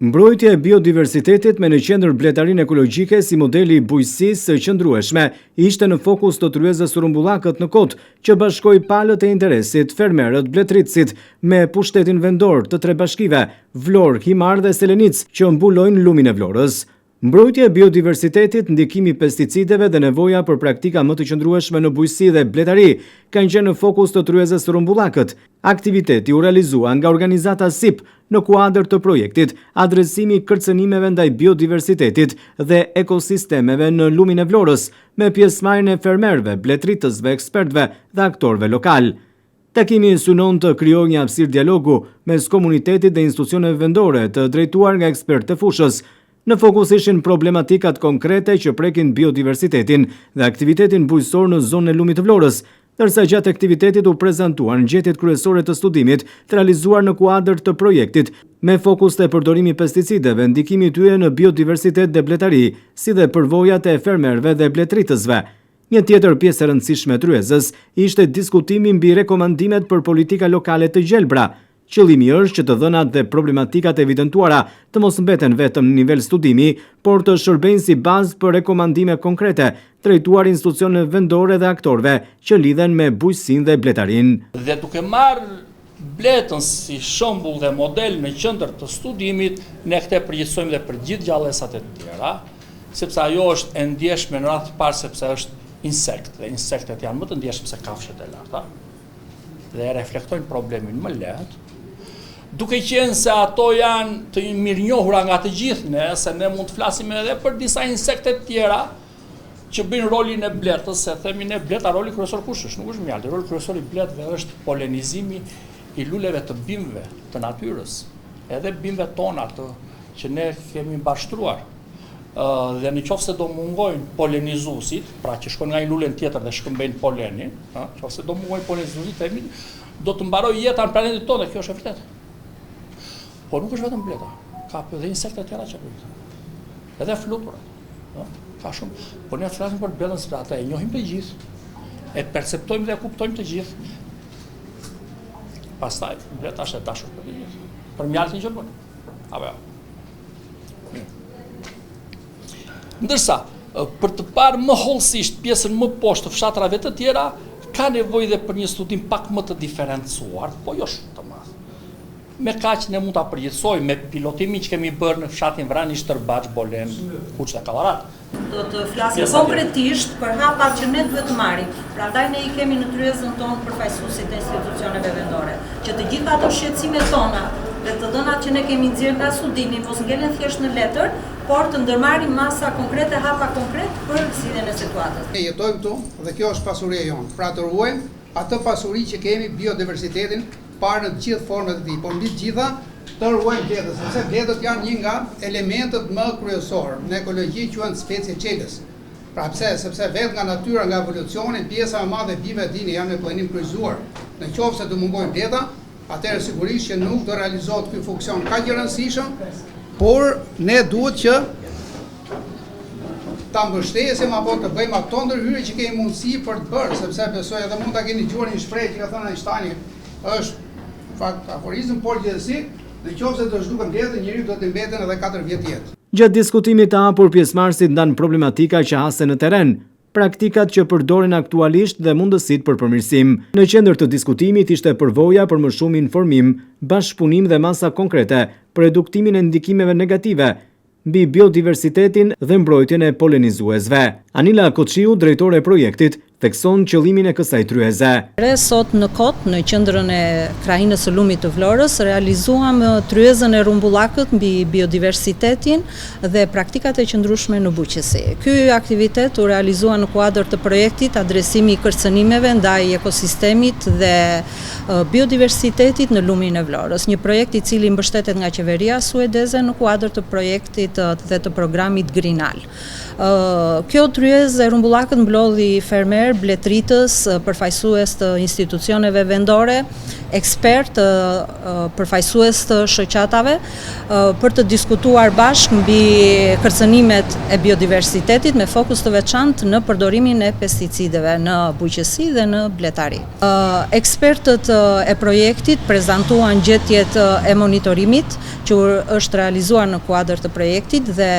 Mbrojtja e biodiversitetit me në qendër bletarinë ekologjike si modeli i bujqësisë së qëndrueshme ishte në fokus të tryezës Rumbullakët në Kot, që bashkoi palët e interesit, fermerët, bletritësit me pushtetin vendor të tre bashkive, Vlorë, Himar dhe Selenic, që mbulojnë lumin e Vlorës. Mbrojtja e biodiversitetit, ndikimi i pesticideve dhe nevoja për praktika më të qëndrueshme në bujqësi dhe bletari kanë qenë në fokus të tryezës Rumbullakët. Aktiviteti u realizua nga organizata SIP në kuadër të projektit Adresimi i kërcënimeve ndaj biodiversitetit dhe ekosistemeve në lumin e Vlorës, me pjesëmarrjen e fermerëve, bletritësve, ekspertëve dhe aktorëve lokal. Takimi synon të krijojë një hapësirë dialogu mes komunitetit dhe institucioneve vendore të drejtuar nga ekspertë të fushës. Në fokus ishin problematikat konkrete që prekin biodiversitetin dhe aktivitetin bujqësor në zonën e lumit të Vlorës, ndërsa gjatë aktivitetit u prezantuan gjetjet kryesore të studimit të realizuar në kuadër të projektit, me fokus të përdorimi pesticideve, ndikimi i tyre në biodiversitet dhe bletari, si dhe përvojat e fermerëve dhe bletritësve. Një tjetër pjesë e rëndësishme e tryezës ishte diskutimi mbi rekomandimet për politika lokale të gjelbra. Qëllimi është që të dhënat dhe problematikat evidentuara të mos mbeten vetëm në nivel studimi, por të shërbejnë si bazë për rekomandime konkrete, drejtuar institucioneve vendore dhe aktorëve që lidhen me bujqësinë dhe bletarin. Dhe duke marrë bletën si shembull dhe model në qendër të studimit, ne këtë përgjithësojmë dhe për gjithë gjallësat e tjera, sepse ajo është e ndjeshme në radhë të parë sepse është insekt, dhe insektet janë më të ndjeshëm se kafshët e larta, dhe reflektojnë problemin më lehtë. Duke qenë se ato janë të mirënjohura nga të gjithë ne, se ne mund të flasim edhe për disa insekte tjera që bëjnë rolin e bletës, se themi ne bleta roli kryesor kush është, nuk është mjalti, roli kryesor i bletëve është polenizimi i luleve të bimëve të natyrës, edhe bimëve tona që ne kemi mbashtruar. Dhe në qoftë se do mungojnë polenizuesit, pra që shkojnë nga një lulen tjetër dhe shkëmbejnë polenin, qoftë se do mungojnë polenizuesit, do të mbarojë jeta në planetin tonë, kjo është e vërtetë. Po nuk është vetëm bleta, ka dhe insekte tjera që bëjnë, edhe fluturat, ka shumë. Po ne flasim për bletën se ata e njohim të gjithë, e perceptojmë dhe kuptojmë të gjithë. Pastaj, bleta është e dashur për të gjithë, për mjaltin që bënë. Apo ja. Ndërsa, për të parë më hollësisht pjesën më poshtë të fshatrave të tjera, ka nevojë dhe për një studim pak më të diferencuar, po jo shumë të madh. Me kaq ne mund ta përgjithësojmë me pilotimin që kemi bërë në fshatin Vrani, Shtrbaç, Bolen, Kuç dhe Kallarat. Do të flasim konkretisht për hapat që ne duhet të marrim. Prandaj ne I kemi në tryezën tonë përfaqësuesit e institucioneve vendore, që të gjitha ato shqetësimet tona dhe të dhënat që ne kemi nxjerrë nga studimi mos ngelen thjesht në letër, por të ndërmarrim masa konkrete, hapa konkret për zgjidhjen e situatës. Ne jetojmë këtu dhe kjo është pasuria jonë. Pra të ruajmë atë pasuri që kemi, biodiversitetin, parë në të gjithë format e tij, por mbi të gjitha të ruajmë bletët, sepse bletët janë një nga elementët më kryesorë. Në ekologji quhen specie çelës. Pra pse? Sepse vetë nga natyra, nga evolucioni, pjesa më e madhe e bimëve dini janë në planim kryqëzuar. Në qoftë se do mungojnë bleta, atëherë sigurisht që nuk do realizohet ky funksion kaq I rëndësishëm, por ne duhet që ta mbështesim apo të bëjmë ato ndërhyrje që kemi mundësi për të bërë, sepse besoj edhe mund ta keni dëgjuar një shprehje që ka thënë Einsteini, është fakt aforizëm, por gjithsesi, në qoftë se do zhdukën bletën, njeriu do të mbeten edhe 4 vjet jetë. Gjatë diskutimit të hapur, pjesëmarrësit ndanë problematika që hasen në terren, praktikat që përdoren aktualisht dhe mundësit për përmirësim. Në qendër të diskutimit ishte përvoja për më shumë informim, bashkëpunim dhe masa konkrete për reduktimin e ndikimeve negative mbi biodiversitetin dhe mbrojtjen e polenizuesve. Anila Koçiu, drejtore e projektit, thekson qëllimin e kësaj tryeze. Sot në Kot, në qendrën e krahinës së lumit të Vlorës, realizuam tryezën e Rumbullakët mbi biodiversitetin dhe praktikat e qëndrueshme në bujqësi. Ky aktivitet u realizua në kuadër të projektit Adresimi I kërcënimeve ndaj ekosistemit dhe biodiversitetit në lumin e Vlorës, një projekt I cili mbështetet nga qeveria suedeze në kuadër të projektit dhe të programit Grinal. Kjo tryezë e Rumbullakët mblodhi fermerë inxhinier, bletritës, përfaqësues të institucioneve vendore, ekspert, përfaqësues të shoqatave, për të diskutuar bashkë mbi kërcënimet e biodiversitetit me fokus të veçantë në përdorimin e pesticideve në bujqësi dhe në bletari. Ekspertët e projektit prezantuan gjetjet e monitorimit që është realizuar në kuadër të projektit dhe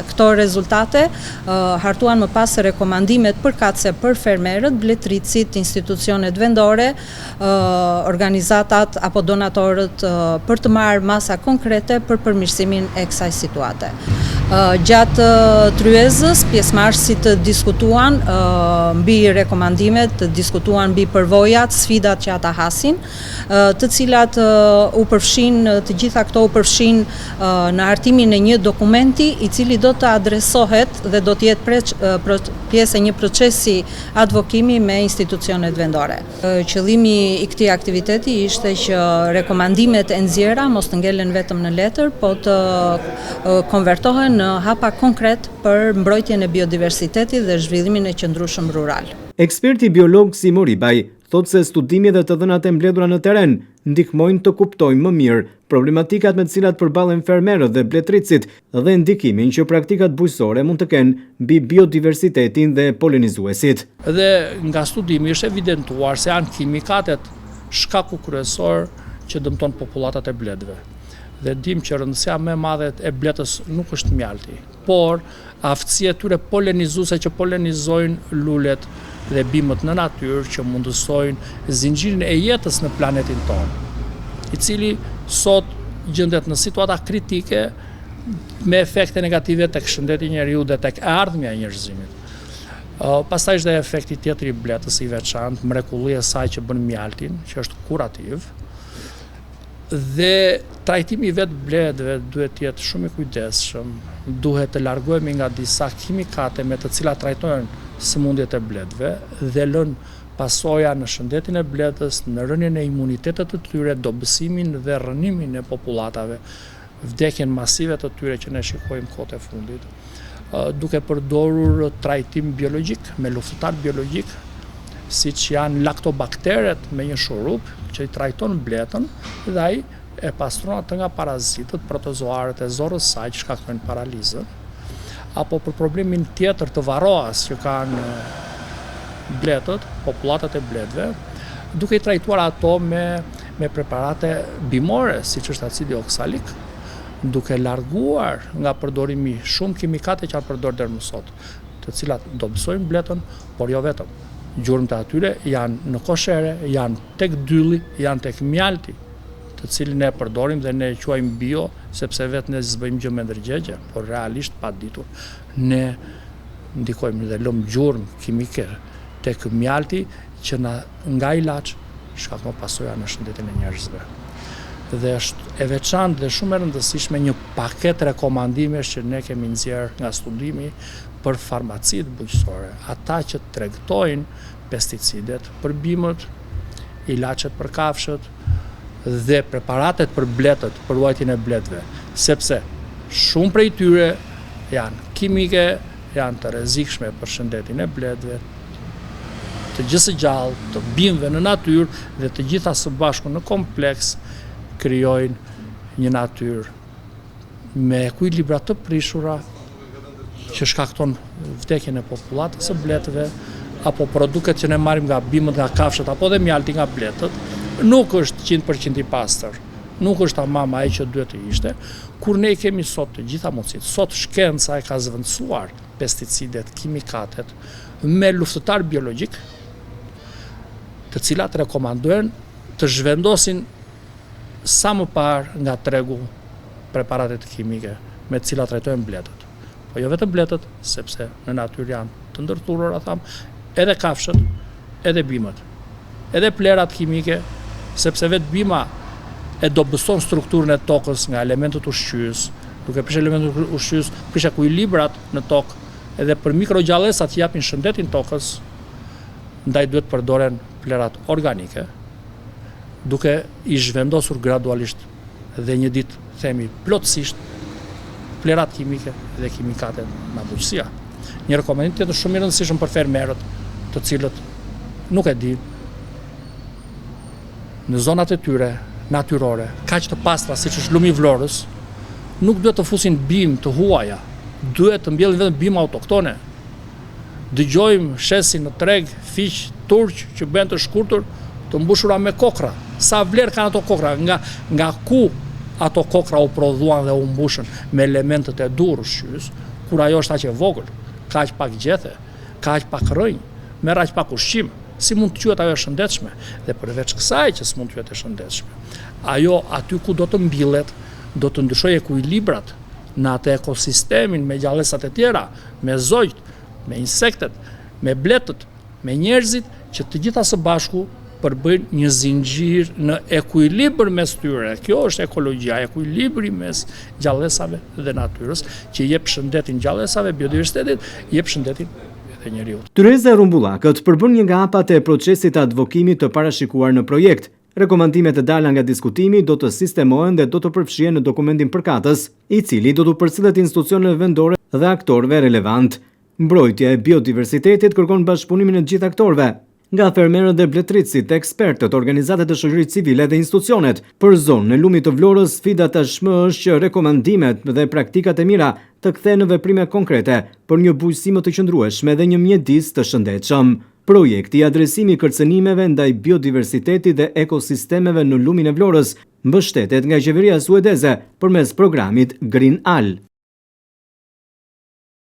këto rezultate hartuan më pas rekomandimet përkatëse për fermerët, bletritësit, institucionet vendore, organizatat apo donatorët për të marrë masa konkrete për përmirësimin e kësaj situate. Gjatë tryezës, pjesëmarrësit diskutuan mbi rekomandimet, diskutuan mbi përvojat, sfidat që ata hasin, të cilat të gjitha këto u përfshin në hartimin e një dokumenti i cili do të adresohet dhe do të jetë pjesë e një procesi advokimi me institucionet vendore. Qëllimi i këtij aktiviteti ishte që rekomandimet e nxjerra mos të ngelen vetëm në letër, po të konvertohen në hapa konkret për mbrojtjen e biodiversitetit dhe zhvillimin e qëndrueshëm rural. Eksperti biolog Simo Ribaj thotë se studimi dhe të dhënat e mbledhura në teren ndihmojnë të kuptojmë më mirë problematikat me të cilat përballen fermerët dhe bletritësit dhe ndikimin që praktikat bujqësore mund të kenë mbi biodiversitetin dhe polenizuesit. Dhe nga studimi është evidentuar se janë kimikatet shkaku kryesor që dëmton populatat e bletëve. Dhe dim që rëndësia më e madhe e bletës nuk është mjalti, por aftësia e tyre polenizuese që polenizojnë lulet dhe bimët në natyrë që mundësojnë zinxhirin e jetës në planetin tonë, i cili sot gjendet në situata kritike me efekte negative tek shëndeti i njeriu dhe tek ardhmja e njerëzimit. Pastaj është dhe efekti tjetër i bletës i veçantë, mrekullia e saj që bën mjaltin, që është kurativ. Dhe trajtimi vetë bletëve duhet jetë shumë i kujdesshëm, duhet të largohemi nga disa kimikate me të cilat trajtojnë sëmundjet e bletëve dhe lënë pasoja në shëndetin e bletës, në rënien e imunitetit të tyre, dobësimin dhe rënimin e populatave, vdekjen masive të tyre që ne shikojmë kohët e fundit, duke përdorur trajtim biologjik me luftëtar biologjik, siç janë laktobakteret me një shurup që i trajton bletën dhe ai e pastron atë nga parazitët, protozoarët e zorrës saj që shkaktojnë paralizën, apo për problemin tjetër të varroas që kanë bletët, populatat e bletëve, duke i trajtuar ato me preparate bimore, siç është acidi oksalik, duke larguar nga përdorimi shumë kimikate që janë përdorur deri më sot, të cilat dobësojnë bletën, por jo vetëm. Gjurmët e atyre janë në koshere, janë tek dylli, janë tek mjalti, të cilin ne përdorim dhe ne e quajmë bio, sepse vetë ne s'bëjmë gjë me ndërgjegje, por realisht pa ditur. Ne ndikojmë dhe lëmë gjurmë kimike tek mjalti që nga ilaç shkakton pasoja në shëndetin e njerëzve. Dhe është e veçantë dhe shumë e rëndësishme një paket rekomandimesh që ne kemi nxjerrë nga studimi për farmacitë bujqësore, ata që tregtojnë pesticidet për bimët, ilaçet për kafshët dhe preparatet për bletët, për ruajtjen e bletëve, sepse shumë prej tyre janë kimike, janë të rrezikshme për shëndetin e bletëve, të gjithë së gjallë, të bimëve në natyrë dhe të gjitha së bashku në kompleks krijojnë një natyrë me ekuilibra të prishura që shkakton vdekjen e popullatës së bletëve, apo produktet që ne marrim nga bimët, nga kafshët, apo dhe mjalti nga bletët, nuk është 100% i pastër, nuk është tamam ai që duhet të ishte, kur ne kemi sot të gjitha mundësitë. Sot shkenca e ka zvendësuar pesticidet, kimikatet me luftëtar biologjik, të cilat rekomandojnë të zhvendosin sa më parë nga tregu preparatet kimike me të cilat trajtojnë bletët. Po jo vetëm bletët, sepse në natyrë janë të ndërthurura, edhe kafshët, edhe bimët, edhe plerat kimike, sepse vetë bima e dobëson strukturën e tokës nga elementet ushqyes, duke prish elementet ushqyes, prish ekuilibrat në tokë, edhe për mikrogjallësat që japin shëndetin tokës, ndaj duhet përdoren plerat organike, duke i zhvendosur gradualisht dhe një ditë themi plotësisht plerat kimike dhe kimikate nga bujqësia. Një rekomendim tjetër shumë i rëndësishëm për fermerët, të cilët nuk e di, në zonat e tyre natyrore, kaq të pastra siç është lumi i Vlorës, nuk duhet të fusin bim të huaja, duhet të mbjellin vetëm bim autoktone. Dëgjojmë, shesin në treg fiq turq që bën të shkurtur, të mbushura me kokra. Sa vlerë kanë ato kokra? Nga ku ato kokra u prodhuan dhe u mbushën me elementet e durrës, kur ajo është aq e vogël, ka aq pak gjethe, ka aq pak rrënjë, merr aq pak ushqim. Si mund të quhet ajo e shëndetshme? Dhe përveç kësaj që s'mund të quhet e shëndetshme, ajo aty ku do të mbillet, do të ndryshojë ekuilibrat në atë ekosistemin me gjallësat e tjera, me zojt, me insektet, me bletët, me njerëzit, që të gjitha së bashku përbëjnë një zinxhir në ekuilibër mes tyre. Kjo është ekologjia, ekuilibri mes gjallësave dhe natyrës, që jep shëndetin gjallësave, biodiversitetit, jep shëndetin edhe njeriut. Tyreza e rumbullakët përbën një nga hapat e procesit të advokimit të parashikuar në projekt. Rekomandimet e dala nga diskutimi do të sistemohen dhe do të përfshihen në dokumentin përkatës, i cili do të përcjellet institucioneve vendore dhe aktorëve relevant. Mbrojtja e biodiversitetit kërkon bashkëpunimin e gjithë aktorëve, nga fermerët dhe bletritësit, ekspertët, organizatat e shoqërisë civile dhe institucionet. Për zonën e lumit të Vlorës, sfida tashmë është që rekomandimet dhe praktikat e mira të kthehen në veprime konkrete për një bujqësi më të qëndrueshme dhe një mjedis të shëndetshëm. Projekti i adresimi i kërcënimeve ndaj biodiversitetit dhe ekosistemeve në lumin e Vlorës mbështetet nga qeveria suedeze përmes programit Green Al.